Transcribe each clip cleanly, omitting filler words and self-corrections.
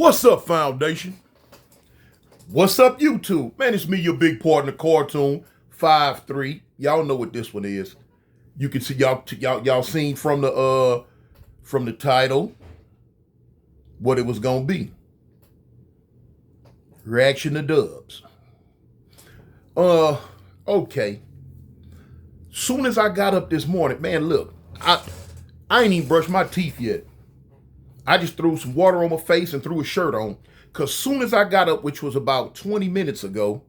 What's up, Foundation? What's up, YouTube? Man, it's me, your big partner, Cartoon53. Y'all know what this one is. You can see y'all seen from the title what it was gonna be. Reaction to Dubs. Okay. Soon as I got up this morning, man, look, I ain't even brushed my teeth yet. I just threw some water on my face and threw a shirt on. Because soon as I got up, which was about 20 minutes ago,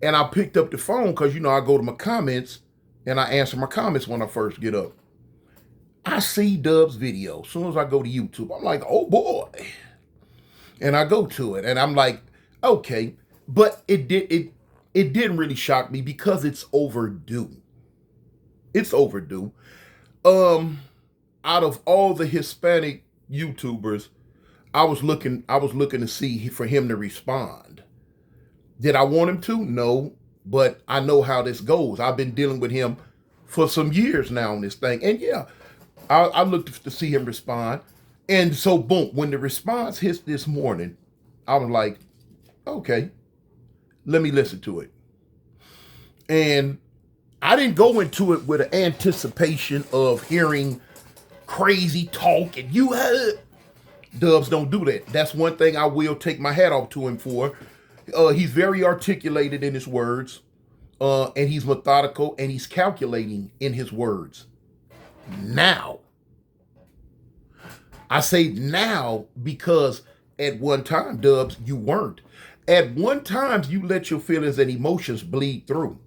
and I picked up the phone because, you know, I go to my comments and I answer my comments when I first get up. I see Dubs' video. As soon as I go to YouTube, I'm like, oh boy. And I go to it and I'm like, okay. But it didn't really shock me because it's overdue. It's overdue. Out of all the Hispanic YouTubers, I was looking to see for him to respond. Did I want him to? No, but I know how this goes. I've been dealing with him for some years now on this thing. And yeah, I looked to see him respond. And so boom, when the response hits this morning, I was like, okay, let me listen to it. And I didn't go into it with an anticipation of hearing crazy talk and you heard. Dubs don't do that. That's one thing I will take my hat off to him for. He's very articulated in his words, and he's methodical, and he's calculating in his words. Now, I say now because at one time, Dubs, you weren't. At one time, you let your feelings and emotions bleed through.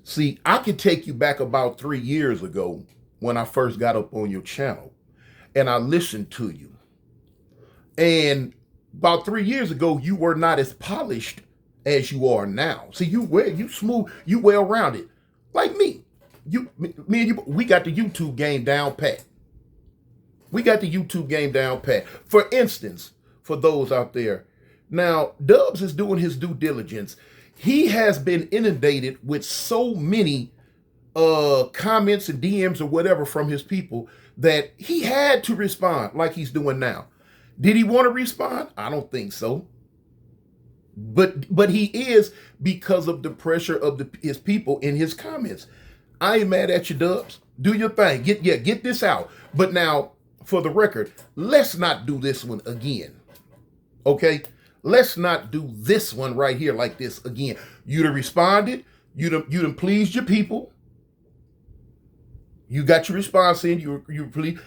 See, I can take you back about 3 years ago when I first got up on your channel, and I listened to you. And about 3 years ago, you were not as polished as you are now. See, you smooth, you well-rounded. Like me. Me and you, we got the YouTube game down pat. We got the YouTube game down pat. For instance, for those out there, now, Dubs is doing his due diligence. He has been inundated with so many comments and DMs or whatever from his people that he had to respond like he's doing now. Did he want to respond? I don't think so. But he is because of the pressure of his people in his comments. I ain't mad at you, Dubs. Do your thing. Get this out. But now, for the record, let's not do this one again. Okay? Let's not do this one right here like this again. You done responded. You done pleased your people. You got your response in. You pleased.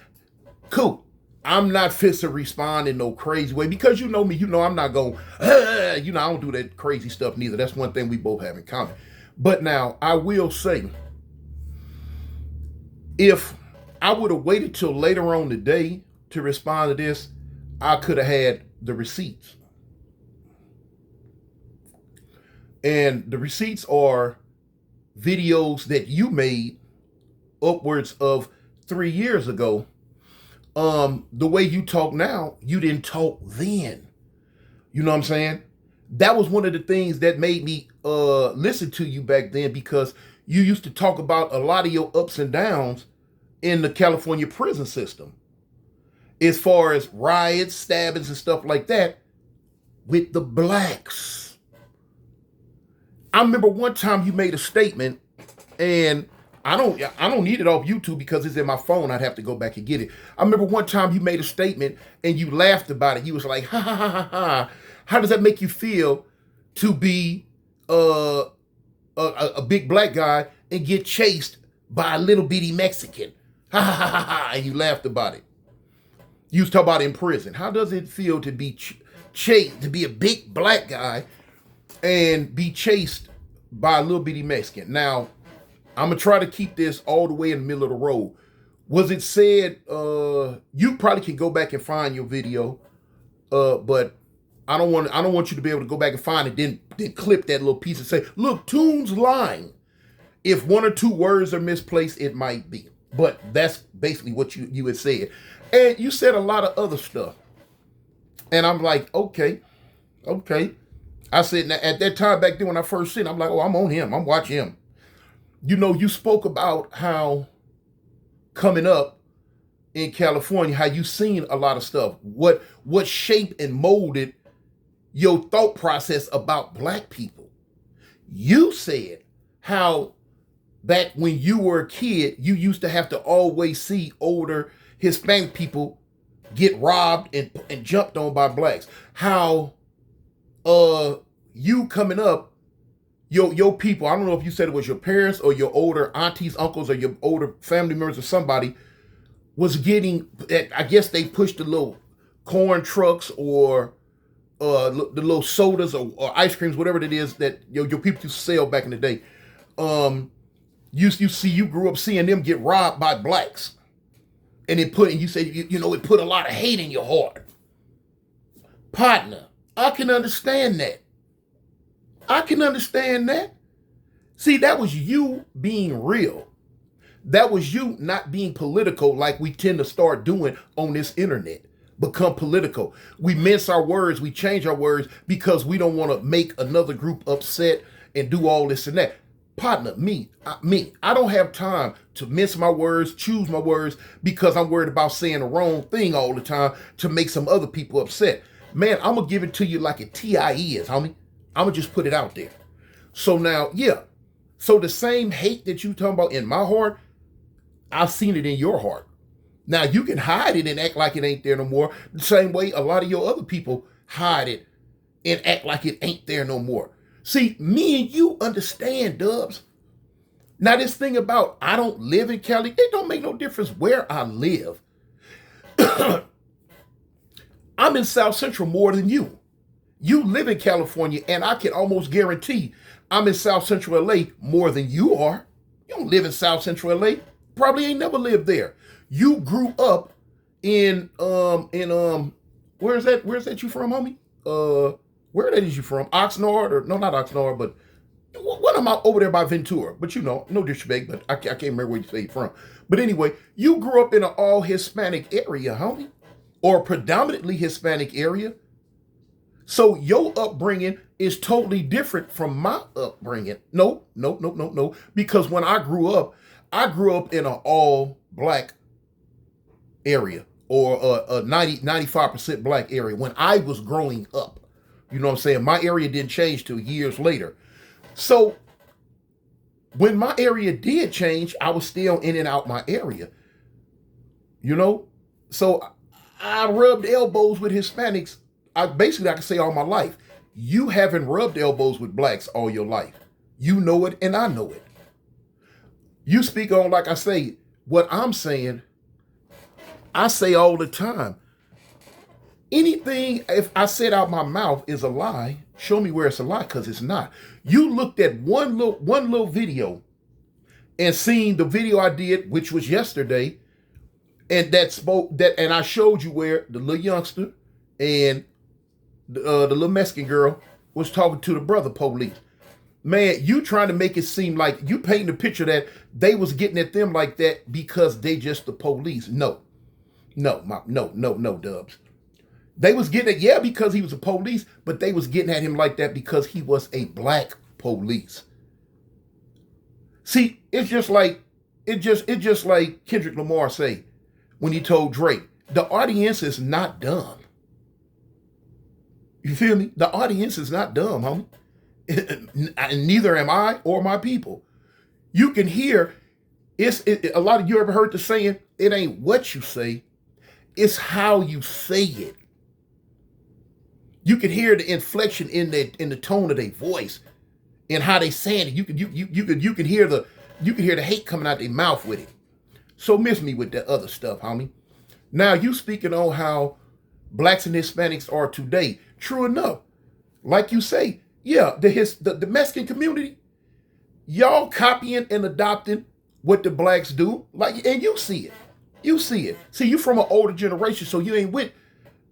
Cool. I'm not fit to respond in no crazy way because you know me, you know I'm not going, I don't do that crazy stuff neither. That's one thing we both have in common. But now I will say, if I would have waited till later on today to respond to this, I could have had the receipts. And the receipts are videos that you made upwards of 3 years ago. The way you talk now, you didn't talk then. You know what I'm saying? That was one of the things that made me listen to you back then because you used to talk about a lot of your ups and downs in the California prison system. As far as riots, stabbings, and stuff like that with the blacks. I remember one time you made a statement and I don't need it off YouTube because it's in my phone. I'd have to go back and get it. I remember one time you made a statement and you laughed about it. You was like, ha, ha, ha, ha, ha. How does that make you feel to be a big black guy and get chased by a little bitty Mexican? Ha, ha, ha, ha, ha. And you laughed about it. You was talking about in prison. How does it feel to be chased, to be a big black guy and be chased by a little bitty Mexican? Now, I'm going to try to keep this all the way in the middle of the road. Was it said, you probably can go back and find your video, but I don't want you to be able to go back and find it, then clip that little piece and say, look, Toon's lying. If one or two words are misplaced, it might be. But that's basically what you had said. And you said a lot of other stuff. And I'm like, okay. I said, now, at that time back then when I first seen it, I'm like, oh, I'm on him. I'm watching him. You know, you spoke about how coming up in California, how you seen a lot of stuff, what shaped and molded your thought process about black people. You said how back when you were a kid, you used to have to always see older Hispanic people get robbed and jumped on by blacks. How you coming up, your people, I don't know if you said it was your parents or your older aunties, uncles, or your older family members or somebody, was getting, I guess they pushed the little corn trucks or the little sodas or ice creams, whatever it is that your people used to sell back in the day. You grew up seeing them get robbed by blacks. And you said, it put a lot of hate in your heart. Partner, I can understand that. I can understand that. See, that was you being real. That was you not being political like we tend to start doing on this internet. Become political. We mince our words, we change our words because we don't want to make another group upset and do all this and that. Partner, me, I don't have time to mince my words, choose my words because I'm worried about saying the wrong thing all the time to make some other people upset. Man, I'm going to give it to you like a TIE is, homie. I'm going to just put it out there. So now, yeah. So the same hate that you talking about in my heart, I've seen it in your heart. Now, you can hide it and act like it ain't there no more. The same way a lot of your other people hide it and act like it ain't there no more. See, me and you understand, Dubs. Now, this thing about I don't live in Cali, it don't make no difference where I live. I'm in South Central more than you. You live in California, and I can almost guarantee I'm in South Central LA more than you are. You don't live in South Central LA. Probably ain't never lived there. You grew up in where's that you from, homie? Where that is you from? Oxnard, or no, not Oxnard, but what am I over there by Ventura? But no disrespect, but I can't remember where you say you're from. But anyway, you grew up in an all Hispanic area, homie, or predominantly Hispanic area. So your upbringing is totally different from my upbringing. No. Because when I grew up in an all black area, or a 95% black area when I was growing up. You know what I'm saying? My area didn't change till years later. So when my area did change, I was still in and out my area. So I rubbed elbows with Hispanics. I can say all my life. You haven't rubbed elbows with blacks all your life. You know it and I know it. You speak on, like I say, what I'm saying, I say all the time. Anything, if I said out my mouth is a lie, show me where it's a lie, because it's not. You looked at one little video and seen the video I did, which was yesterday, and and I showed you where the little youngster and the little Mexican girl was talking to the brother police. Man, you trying to make it seem like you painting a picture that they was getting at them like that because they just the police. No, Dubs. They was getting at, yeah, because he was a police, but they was getting at him like that because he was a black police. See, it's just like Kendrick Lamar say when he told Drake, the audience is not dumb. You feel me? The audience is not dumb, homie. And neither am I or my people. You can hear, a lot of you ever heard the saying, it ain't what you say, it's how you say it. You can hear the inflection in the tone of their voice and how they saying it. You can hear the hate coming out their mouth with it. So miss me with that other stuff, homie. Now you speaking on how blacks and Hispanics are today. True enough, like you say, yeah, the Mexican community, y'all copying and adopting what the blacks do, and you see it. You see it. See, you from an older generation, so you ain't with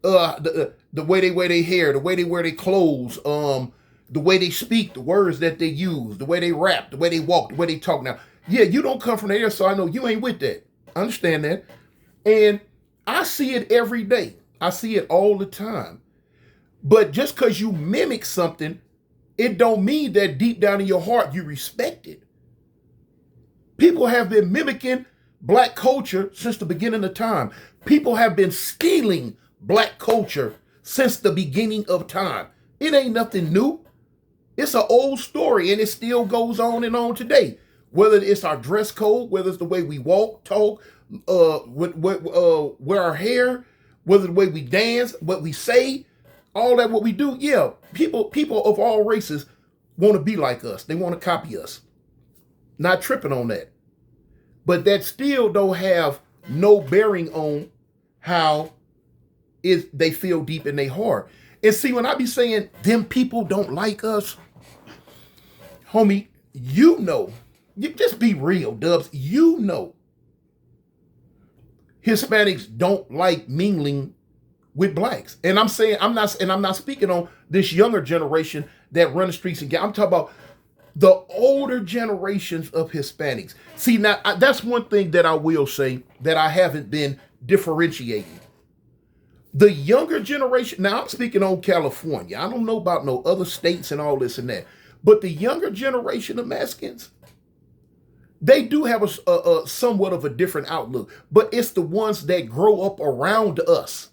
the way they wear their hair, the way they wear their clothes, the way they speak, the words that they use, the way they rap, the way they walk, the way they talk. Now, yeah, you don't come from there, so I know you ain't with that. I understand that. And I see it every day. I see it all the time. But just because you mimic something, it don't mean that deep down in your heart you respect it. People have been mimicking black culture since the beginning of time. People have been stealing black culture since the beginning of time. It ain't nothing new. It's an old story, and it still goes on and on today. Whether it's our dress code, whether it's the way we walk, talk, wear our hair, whether the way we dance, what we say, all that, what we do. Yeah, people of all races want to be like us. They want to copy us. Not tripping on that. But that still don't have no bearing on how they feel deep in their heart. And see, when I be saying them people don't like us, homie, you know, you just be real, Dubs. You know, Hispanics don't like mingling with blacks. And I'm saying, I'm not speaking on this younger generation that run the streets and I'm talking about the older generations of Hispanics. See, now that's one thing that I will say that I haven't been differentiating. The younger generation, now I'm speaking on California. I don't know about no other states and all this and that. But the younger generation of Mexicans, they do have a somewhat of a different outlook. But it's the ones that grow up around us.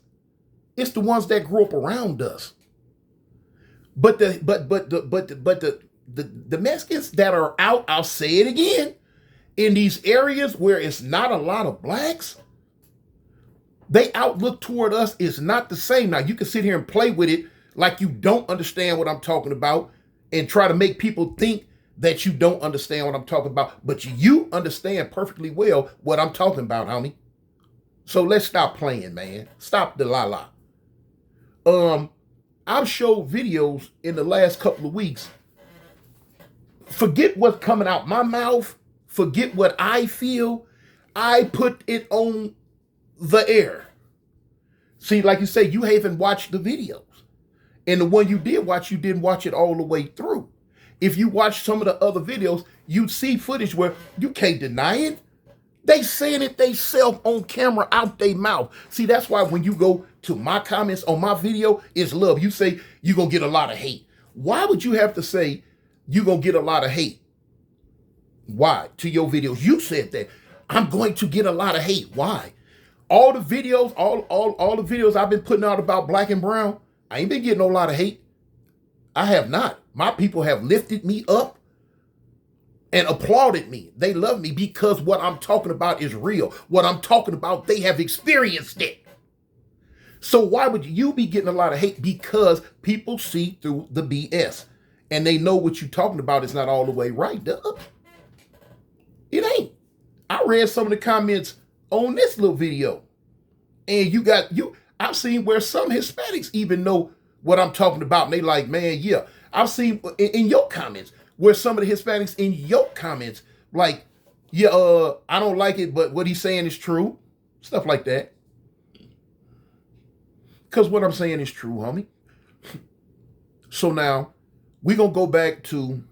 It's the ones that grew up around us. But the Mexicans that are out, I'll say it again, in these areas where it's not a lot of blacks, they outlook toward us is not the same. Now, you can sit here and play with it like you don't understand what I'm talking about and try to make people think that you don't understand what I'm talking about, but you understand perfectly well what I'm talking about, homie. So let's stop playing, man. Stop the la-la. I've showed videos in the last couple of weeks. Forget what's coming out my mouth. Forget what I feel. I put it on the air. See, like you say, you haven't watched the videos. And the one you did watch, you didn't watch it all the way through. If you watch some of the other videos, you'd see footage where you can't deny it. They saying it they self on camera out their mouth. See, that's why when you go to my comments on my video, it's love. You say you're going to get a lot of hate. Why would you have to say you're going to get a lot of hate? Why? To your videos. You said that. I'm going to get a lot of hate. Why? All the videos, all the videos I've been putting out about black and brown, I ain't been getting a lot of hate. I have not. My people have lifted me up and applauded me. They love me because what I'm talking about is real. What I'm talking about, they have experienced it. So why would you be getting a lot of hate? Because people see through the BS and they know what you're talking about is not all the way right, duh. It ain't. I read some of the comments on this little video and I've seen where some Hispanics even know what I'm talking about. And they like, man, yeah. I've seen in your comments where some of the Hispanics in your comments like, yeah, I don't like it, but what he's saying is true. Stuff like that. Because what I'm saying is true, homie. So now we're going to go back to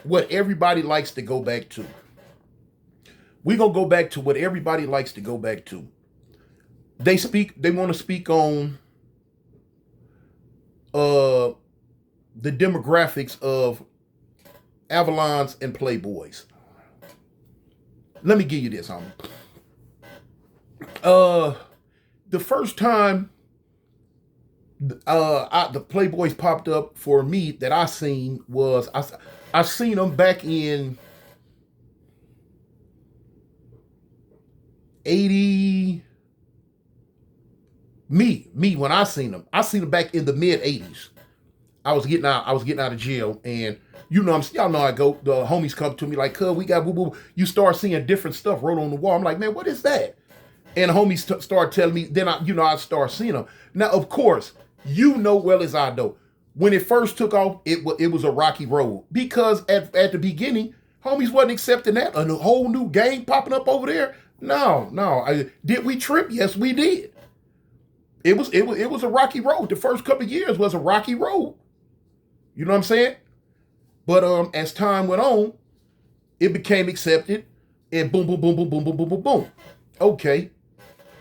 what everybody likes to go back to. We're going to go back to what everybody likes to go back to. They want to speak on the demographics of Avalons and Playboys. Let me give you this, homie. The first time the Playboys popped up for me that I seen was, I seen them back in 80. Me, when I seen them back in the mid 80s. I was getting out of jail, and y'all know I go. The homies come to me like, "Cuz, we got boo boo." You start seeing different stuff roll on the wall. I'm like, man, what is that? And the homies start telling me. Then I start seeing them. Now, of course, you know well as I know, when it first took off, it was a rocky road because at the beginning, homies wasn't accepting that. A whole new gang popping up over there. No. Did we trip? Yes, we did. It was a rocky road. The first couple of years was a rocky road. You know what I'm saying? But as time went on, it became accepted, and boom, boom, boom, boom, boom, boom, boom, boom, boom. Okay.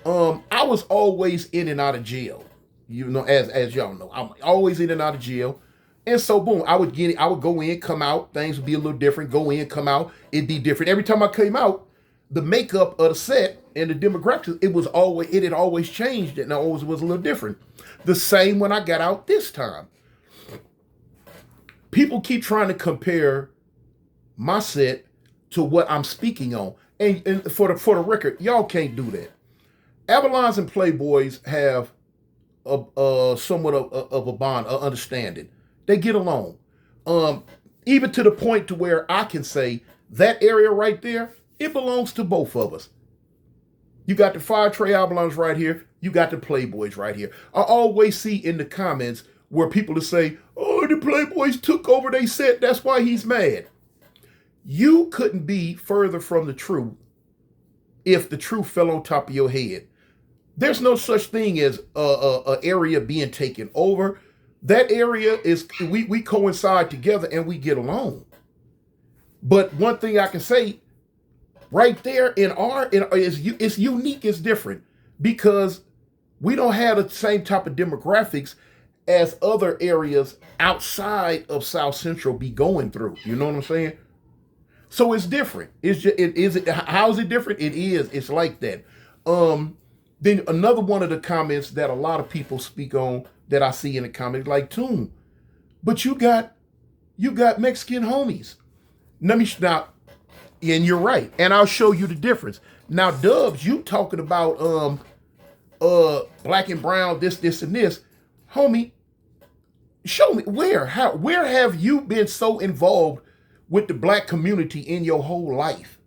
I was always in and out of jail. You know, as y'all know, I'm always in and out of jail. And so boom, I would go in, come out, things would be a little different, go in, come out, it'd be different. Every time I came out, the makeup of the set and the demographics, it had always changed and always was a little different. The same when I got out this time. People keep trying to compare my set to what I'm speaking on. And for the record, y'all can't do that. Avalons and Playboys have somewhat of a bond, of understanding. They get along. Even to the point to where I can say that area right there, it belongs to both of us. You got the Fire Tray Avalons right here. You got the Playboys right here. I always see in the comments where people will say, oh, the Playboys took over they set. That's why he's mad. You couldn't be further from the truth if the truth fell on top of your head. There's no such thing as a area being taken over. That area is, we coincide together and we get along. But one thing I can say, right there it's unique, it's different, because we don't have the same type of demographics as other areas outside of South Central be going through. You know what I'm saying? So it's different. How is it different? It is. It's like that. Then another one of the comments that a lot of people speak on that I see in the comments, like, Toon, but you got Mexican homies. Now, and you're right. And I'll show you the difference. Now, Dubs, you talking about black and brown, this and this. Homie, show me where have you been so involved with the black community in your whole life?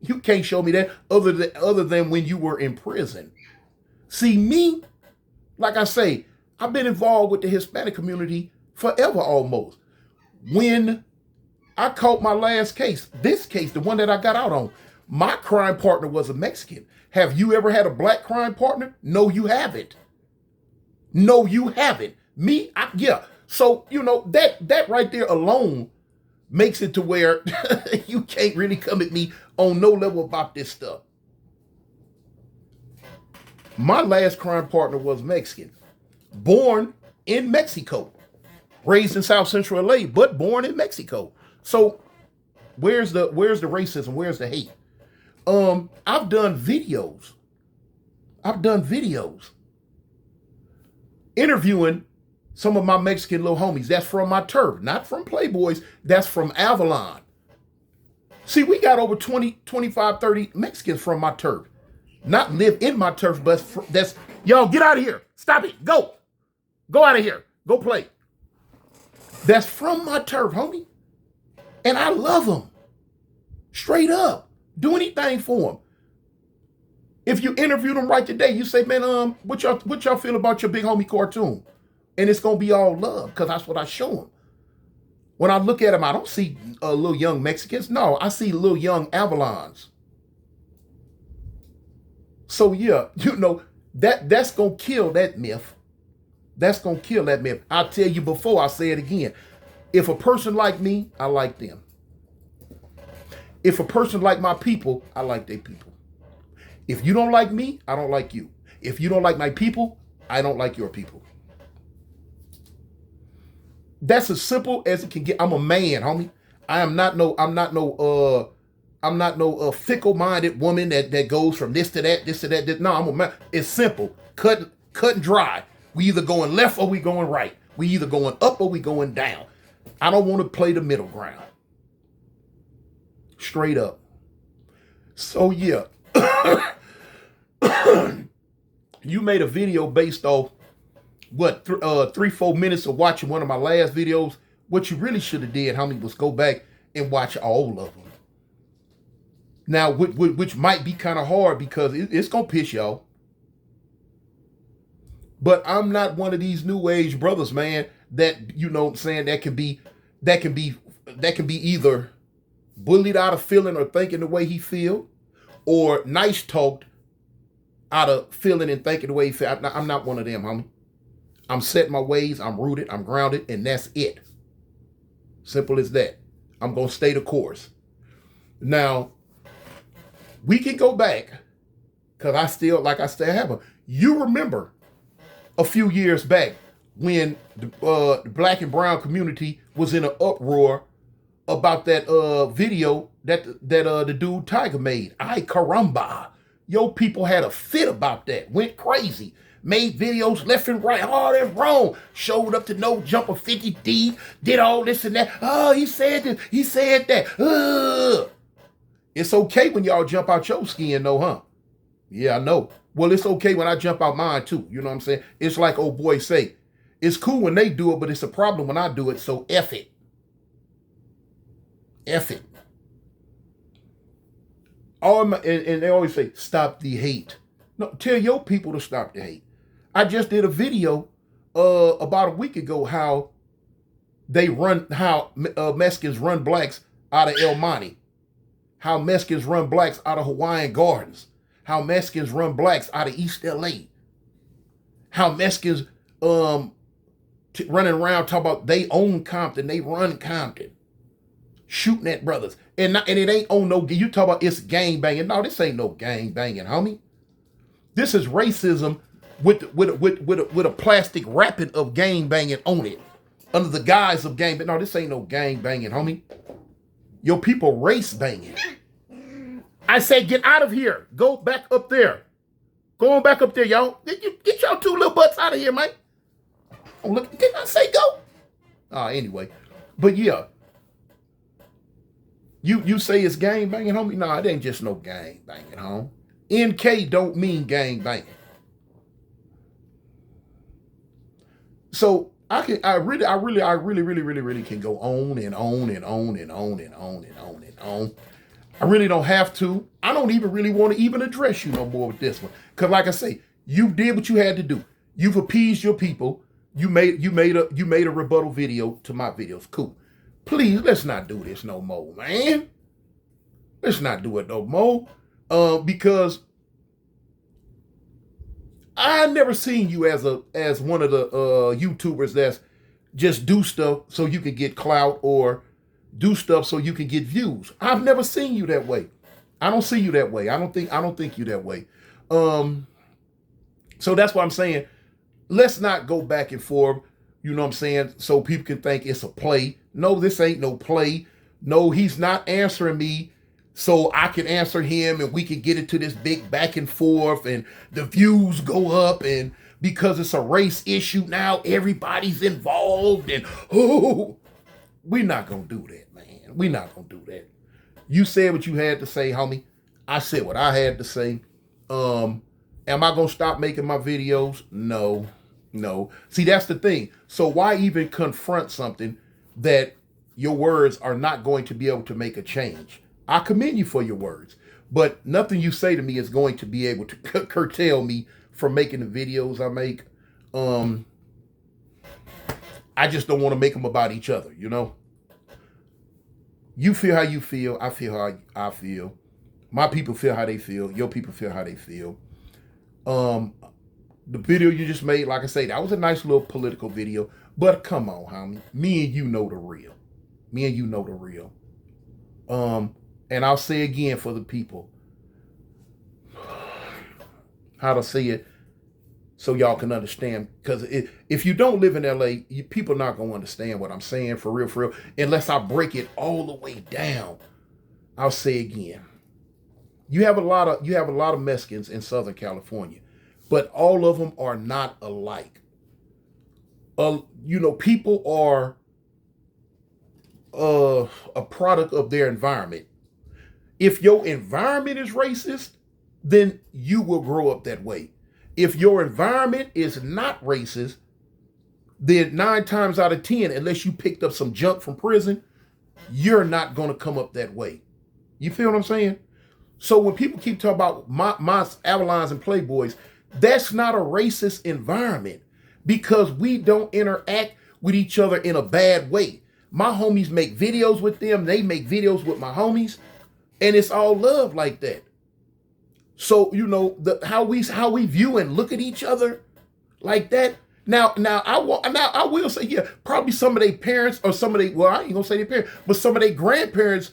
You can't show me that other than when you were in prison. See, me, like I say, I've been involved with the Hispanic community forever almost. When I caught my last case, this case, the one that I got out on, my crime partner was a Mexican. Have you ever had a black crime partner? No, you haven't. No, you haven't. Me, yeah. So, that right there alone makes it to where you can't really come at me on no level about this stuff. My last crime partner was Mexican, born in Mexico, raised in South Central LA, but born in Mexico. So where's the racism? Where's the hate? I've done videos interviewing some of my Mexican little homies. That's from my turf, not from Playboys. That's from Avalon. See, we got over 20, 25, 30 Mexicans from my turf. Not live in my turf, but that's, y'all get out of here. Stop it. Go out of here. Go play. That's from my turf, homie. And I love them. Straight up. Do anything for them. If you interview them right today, you say, man, what y'all feel about your big homie Cartoon? And it's going to be all love, because that's what I show them. When I look at them, I don't see little young Mexicans. No, I see little young Avalons. So yeah, that's going to kill that myth. That's going to kill that myth. I'll tell you before, I'll say it again. If a person like me, I like them. If a person like my people, I like their people. If you don't like me, I don't like you. If you don't like my people, I don't like your people. That's as simple as it can get. I'm a man, homie. I'm not no fickle-minded woman that goes from this to that. No, I'm a man. It's simple. Cut and dry. We either going left or we going right. We either going up or we going down. I don't want to play the middle ground. Straight up. So yeah. You made a video based off 3-4 minutes of watching one of my last videos. What you really should have did, homie, was go back and watch all of them. Now, which might be kind of hard because it's gonna piss y'all. But I'm not one of these new age brothers, man, that, you know what I'm saying, that can be either bullied out of feeling or thinking the way he feel, or nice talked out of feeling and thinking the way he feel. I'm not one of them, homie. I'm set in my ways, I'm rooted, I'm grounded, and that's it. Simple as that. I'm gonna stay the course. Now, we can go back, because I still have them. You remember a few years back, when the black and brown community was in an uproar about that video that the dude Tiger made. Ay caramba. Yo, people had a fit about that. Went crazy. Made videos left and right. Oh, that's wrong. Showed up to no jumper 50 deep. Did all this and that. Oh, he said this. He said that. It's okay when y'all jump out your skin though, huh? Yeah, I know. Well, it's okay when I jump out mine too. You know what I'm saying? It's like old boys say. It's cool when they do it, but it's a problem when I do it. So F it. F it. And they always say, stop the hate. No, tell your people to stop the hate. I just did a video about a week ago how Mexicans run blacks out of El Monte. How Mexicans run blacks out of Hawaiian Gardens. How Mexicans run blacks out of East LA. How Mexicans running around talking about they own Compton, they run Compton. Shooting at brothers. And it ain't on no, you talk about it's gang banging. No, this ain't no gang banging, homie. This is racism with a plastic wrapping of gang banging on it. Under the guise of gang, but no, this ain't no gang banging, homie. Your people race banging. I say get out of here. Go back up there. Go on back up there, y'all. Get y'all two little butts out of here, man. Oh, look, didn't I say go? Anyway. But yeah. You say it's gang banging, homie? No, it ain't just no gang banging, home. NK don't mean gang banging. So I really can go on and on and on and on and on and on and on. I really don't have to. I don't even really want to even address you no more with this one. Cause like I say, you did what you had to do. You've appeased your people. You made a rebuttal video to my videos. Cool. Please, let's not do this no more, man. Let's not do it no more. Because I never seen you as one of the YouTubers that's just do stuff so you can get clout or do stuff so you can get views. I've never seen you that way. I don't see you that way. I don't think you that way. So that's what I'm saying. Let's not go back and forth, you know what I'm saying, so people can think it's a play. No, this ain't no play. No, he's not answering me so I can answer him and we can get into this big back and forth and the views go up, and because it's a race issue now, everybody's involved and we're not going to do that, man. We're not going to do that. You said what you had to say, homie. I said what I had to say. Am I going to stop making my videos? No. See, that's the thing. So why even confront something that your words are not going to be able to make a change? I commend you for your words, but nothing you say to me is going to be able to curtail me from making the videos I make. I just don't want to make them about each other, you know? You feel how you feel. I feel how I feel. My people feel how they feel. Your people feel how they feel. The video you just made, like I say, that was a nice little political video, but come on, homie. Me and you know the real. And I'll say again for the people, how to say it so y'all can understand. Because if you don't live in LA, people not going to understand what I'm saying for real, unless I break it all the way down. I'll say again. You have a lot of Mexicans in Southern California, but all of them are not alike. People are a product of their environment. If your environment is racist, then you will grow up that way. If your environment is not racist, then 9 times out of 10, unless you picked up some junk from prison, you're not going to come up that way. You feel what I'm saying? So when people keep talking about my Avalons and Playboys, that's not a racist environment because we don't interact with each other in a bad way. My homies make videos with them. They make videos with my homies. And it's all love like that. So, how we view and look at each other like that. Now I will say, yeah, probably some of their parents or some of I ain't gonna say their parents, but some of their grandparents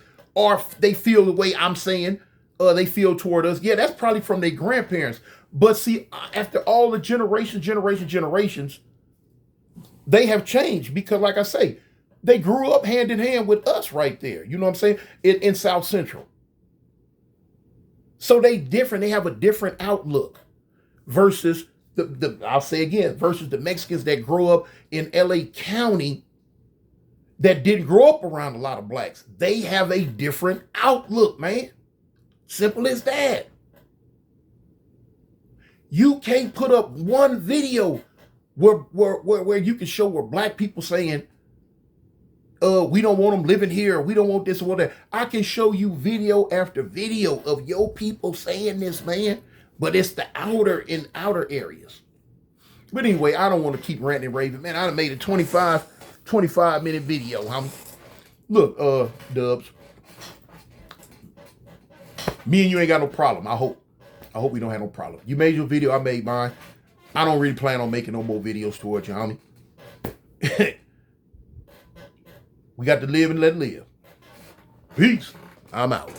they feel the way I'm saying, they feel toward us. Yeah, that's probably from their grandparents. But see, after all the generations, they have changed because, like I say, they grew up hand in hand with us right there. You know what I'm saying? In South Central. So they different. They have a different outlook versus I'll say again, versus the Mexicans that grow up in LA County that didn't grow up around a lot of blacks. They have a different outlook, man. Simple as that. You can't put up one video where you can show where black people saying, we don't want them living here, we don't want this or that. I can show you video after video of your people saying this, man. But it's the outer areas. But anyway, I don't want to keep ranting and raving, man. I done made a 25-minute video, homie. Look, Dubs. Me and you ain't got no problem. I hope we don't have no problem. You made your video, I made mine. I don't really plan on making no more videos towards you, homie. We got to live and let live. Peace. I'm out.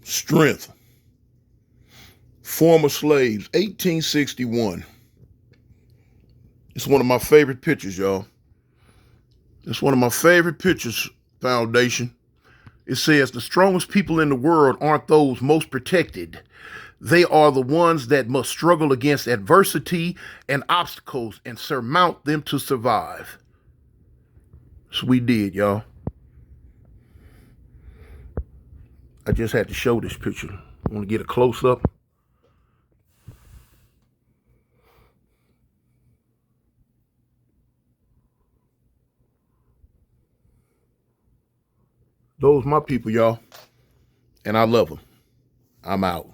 Strength. Former slaves, 1861. It's one of my favorite pictures, y'all. It's one of my favorite pictures, Foundation. It says, the strongest people in the world aren't those most protected. They are the ones that must struggle against adversity and obstacles and surmount them to survive. So we did, y'all. I just had to show this picture. I want to get a close-up. Those my people, y'all. And I love them. I'm out.